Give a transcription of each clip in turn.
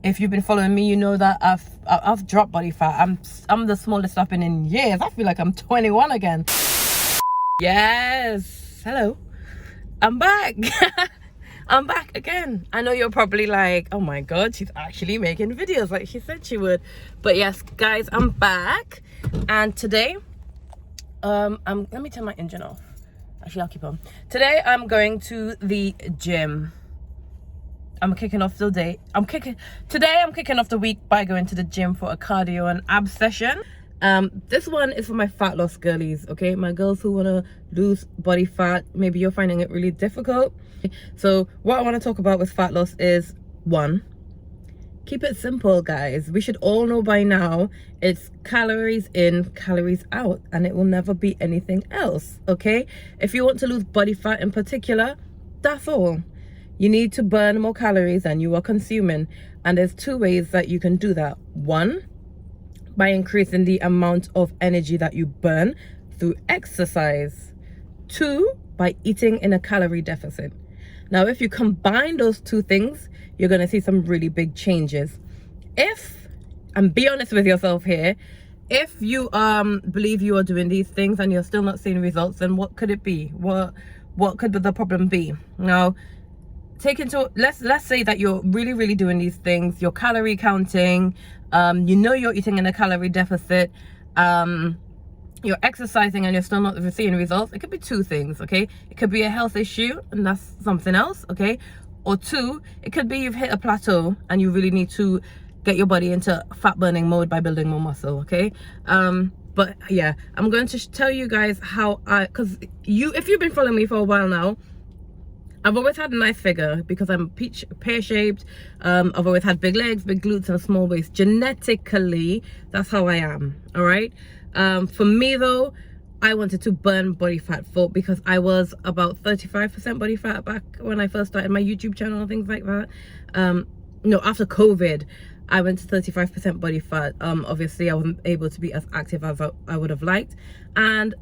If you've been following me, you know that I've dropped body fat. I'm the smallest I've been in years. I feel like I'm 21 again. Yes, hello, I'm back. I'm back again. I know you're probably like, oh my god, she's actually making videos like she said she would. But yes, guys, I'm back, and today let me turn my engine off. Actually, I'll keep on. Today I'm going to the gym. I'm kicking off the day. Today I'm kicking off the week by going to the gym for a cardio and ab session. This one is for my fat loss girlies, okay? My girls who want to lose body fat. Maybe you're finding it really difficult. So what I want to talk about with fat loss is, one, keep it simple, guys. We should all know by now it's calories in, calories out, and it will never be anything else, okay? If you want to lose body fat in particular, that's all. You need to burn more calories than you are consuming, and there's two ways that you can do that. One, by increasing the amount of energy that you burn through exercise. Two, by eating in a calorie deficit. Now, if you combine those two things, you're going to see some really big changes. And be honest with yourself here, if you believe you are doing these things and you're still not seeing results, then what could it be? What could the problem be? Now, let's say that you're really doing these things, you're calorie counting, you know you're eating in a calorie deficit, you're exercising and you're still not seeing results. It could be two things, okay? It could be a health issue, and that's something else, okay? Or two, it could be you've hit a plateau and you really need to get your body into fat burning mode by building more muscle, okay? But yeah, I'm going to tell you guys how if you've been following me for a while now, I've always had a nice figure because I'm pear-shaped. I've always had big legs, big glutes, and a small waist. Genetically, that's how I am, all right? For me, though, I wanted to burn body fat because I was about 35% body fat back when I first started my YouTube channel and things like that. No, after COVID, I went to 35% body fat. Obviously, I wasn't able to be as active as I would have liked. And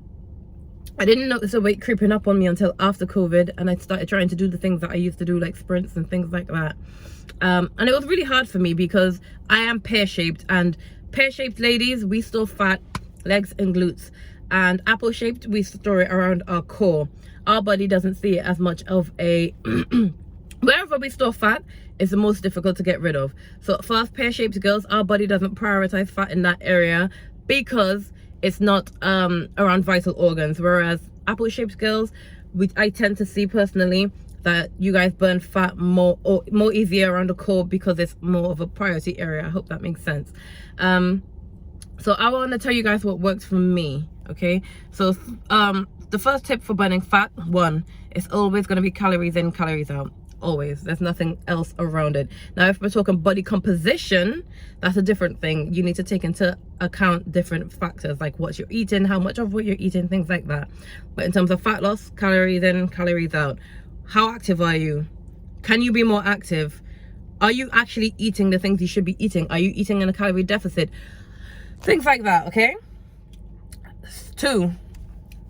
I didn't notice the weight creeping up on me until after COVID, and I started trying to do the things that I used to do, like sprints and things like that. And it was really hard for me because I am pear-shaped, and pear-shaped ladies, we store fat, legs and glutes, and apple-shaped, we store it around our core. Our body doesn't see it as much of a wherever we store fat is the most difficult to get rid of. So for us pear-shaped girls, our body doesn't prioritize fat in that area because it's not around vital organs, whereas apple-shaped girls, I tend to see personally that you guys burn fat more easier around the core because it's more of a priority area. I hope that makes sense. So I want to tell you guys what works for me, okay? So the first tip for burning fat, one, it's always going to be calories in, calories out. Always. There's nothing else around it. Now, if we're talking body composition, that's a different thing. You need to take into account different factors like what you're eating, how much of what you're eating, things like that. But in terms of fat loss, calories in, calories out. How active are you? Can you be more active? Are you actually eating the things you should be eating? Are you eating in a calorie deficit? Things like that, okay? Two,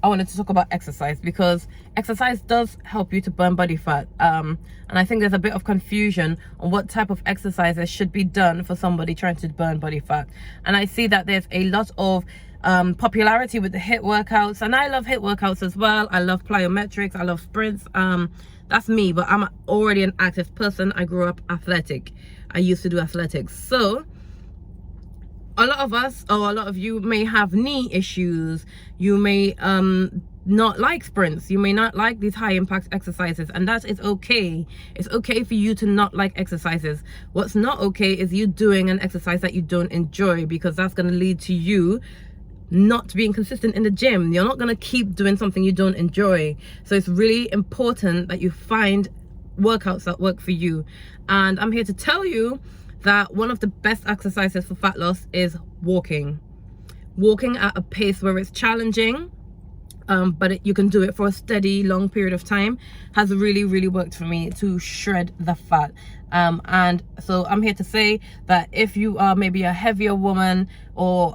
I wanted to talk about exercise because exercise does help you to burn body fat. And I think there's a bit of confusion on what type of exercises should be done for somebody trying to burn body fat. And I see that there's a lot of popularity with the HIIT workouts, and I love HIIT workouts as well. I love plyometrics, I love sprints. That's me, but I'm already an active person. I grew up athletic. I used to do athletics. So a lot of us, or a lot of you, may have knee issues. You may not like sprints. You may not like these high impact exercises, and that is okay. It's okay for you to not like exercises. What's not okay is you doing an exercise that you don't enjoy, because that's going to lead to you not being consistent in the gym. You're not going to keep doing something you don't enjoy. So it's really important that you find workouts that work for you. And I'm here to tell you that one of the best exercises for fat loss is walking. Walking at a pace where it's challenging, but you can do it for a steady, long period of time, has really worked for me to shred the fat. And so I'm here to say that if you are maybe a heavier woman, or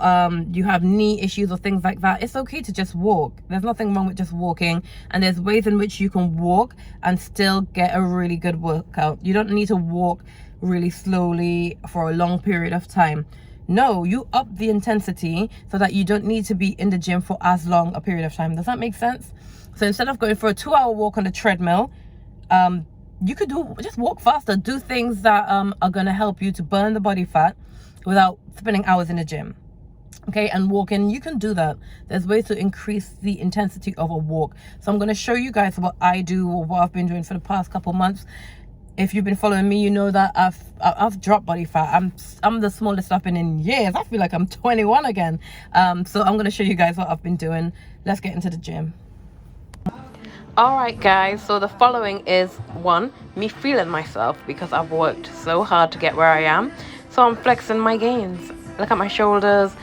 you have knee issues or things like that, it's okay to just walk. There's nothing wrong with just walking, and there's ways in which you can walk and still get a really good workout. You don't need to walk really slowly for a long period of time. No, you up the intensity so that you don't need to be in the gym for as long a period of time. Does that make sense? So instead of going for a 2-hour walk on the treadmill, you could just walk faster, do things that are going to help you to burn the body fat without spending hours in the gym. Okay, and walking, you can do that. There's ways to increase the intensity of a walk. So I'm going to show you guys what I do, or what I've been doing for the past couple months. If you've been following me, you know that I've dropped body fat. I'm the smallest I've been in years. I feel like I'm 21 again. So I'm going to show you guys what I've been doing. Let's get into the gym. All right, guys, so the following is one, me feeling myself because I've worked so hard to get where I am. So I'm flexing my gains. Look at my shoulders.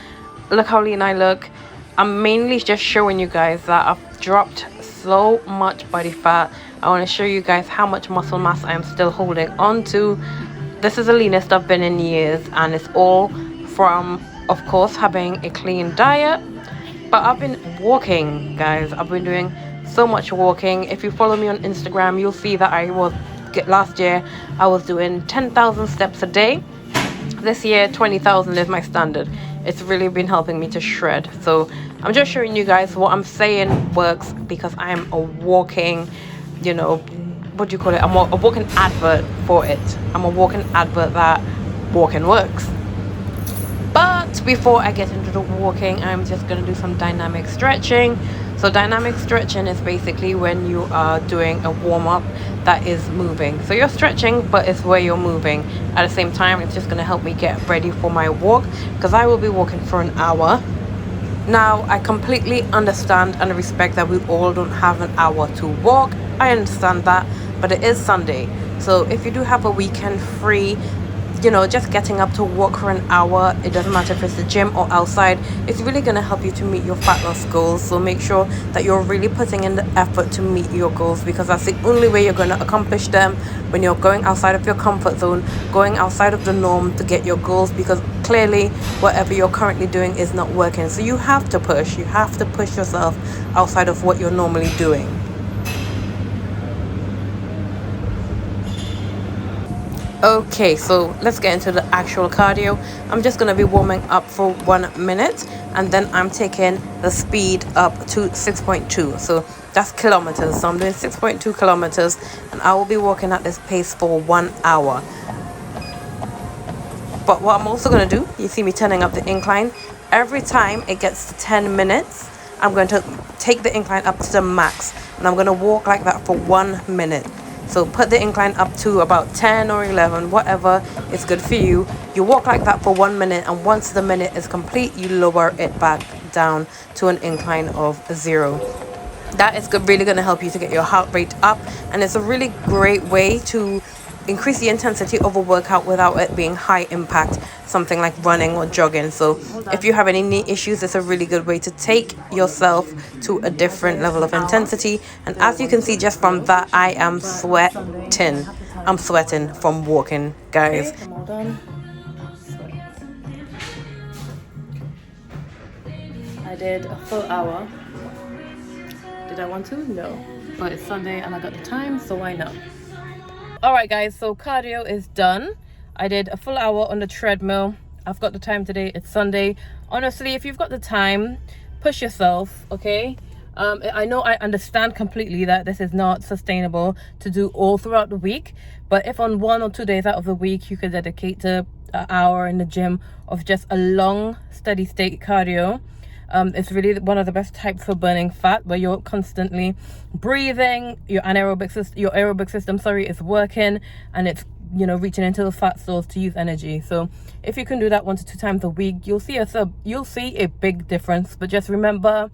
Look how lean I look. I'm mainly just showing you guys that I've dropped so much body fat. I want to show you guys how much muscle mass I am still holding on to. This is the leanest I've been in years, and it's all from, of course, having a clean diet. But I've been walking, guys. I've been doing so much walking. If you follow me on Instagram, you'll see that last year I was doing 10,000 steps a day. This year 20,000 is my standard. It's really been helping me to shred. So I'm just showing you guys what I'm saying works, because I'm a walking, you know, what do you call it, I'm a walking advert for it. I'm a walking advert that walking works. But before I get into the walking, I'm just going to do some dynamic stretching. So dynamic stretching is basically when you are doing a warm-up that is moving. So you're stretching, but it's where you're moving. At the same time, it's just going to help me get ready for my walk, because I will be walking for an hour. Now, I completely understand and respect that we all don't have an hour to walk. I understand that, but it is Sunday. So if you do have a weekend free, you know, just getting up to walk for an hour, it doesn't matter if it's the gym or outside, it's really going to help you to meet your fat loss goals. So make sure that you're really putting in the effort to meet your goals, because that's the only way you're going to accomplish them, when you're going outside of your comfort zone, going outside of the norm to get your goals, because clearly whatever you're currently doing is not working. So you have to push yourself outside of what you're normally doing. Okay, so let's get into the actual cardio. I'm just going to be warming up for 1 minute, and then I'm taking the speed up to 6.2. So that's kilometers. So I'm doing 6.2 kilometers, and I will be walking at this pace for 1 hour. But what I'm also going to do, you see me turning up the incline. Every time it gets to 10 minutes, I'm going to take the incline up to the max, and I'm going to walk like that for 1 minute. So put the incline up to about 10 or 11, whatever is good for you. You walk like that for 1 minute, and once the minute is complete, you lower it back down to an incline of 0. That is really going to help you to get your heart rate up, and it's a really great way to increase the intensity of a workout without it being high impact, something like running or jogging. So if you have any knee issues, it's a really good way to take yourself to a different level of intensity. And as you can see just from that, I am sweating. I'm sweating from walking, guys. I did a full hour. Did I want to? No. But it's Sunday and I got the time, so why not? Alright guys, so cardio is done. I did a full hour on the treadmill. I've got the time today. It's Sunday. Honestly, if you've got the time, push yourself, okay? I know, I understand completely that this is not sustainable to do all throughout the week, but if on 1 or 2 days out of the week you could dedicate to an hour in the gym of just a long steady state cardio, it's really one of the best types for burning fat, where you're constantly breathing, your aerobic system is working, and it's, you know, reaching into the fat stores to use energy. So if you can do that 1 to 2 times a week, you'll see a big difference. But just remember,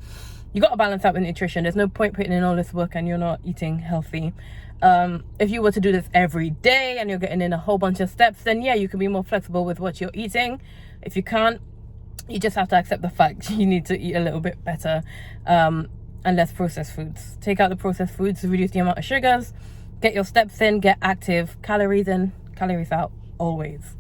you got to balance out with nutrition. There's no point putting in all this work and you're not eating healthy. If you were to do this every day and you're getting in a whole bunch of steps, then yeah, you can be more flexible with what you're eating. If you can't, you just have to accept the fact you need to eat a little bit better, and less processed foods. Take out the processed foods to reduce the amount of sugars. Get your steps in, get active. Calories in, calories out, always.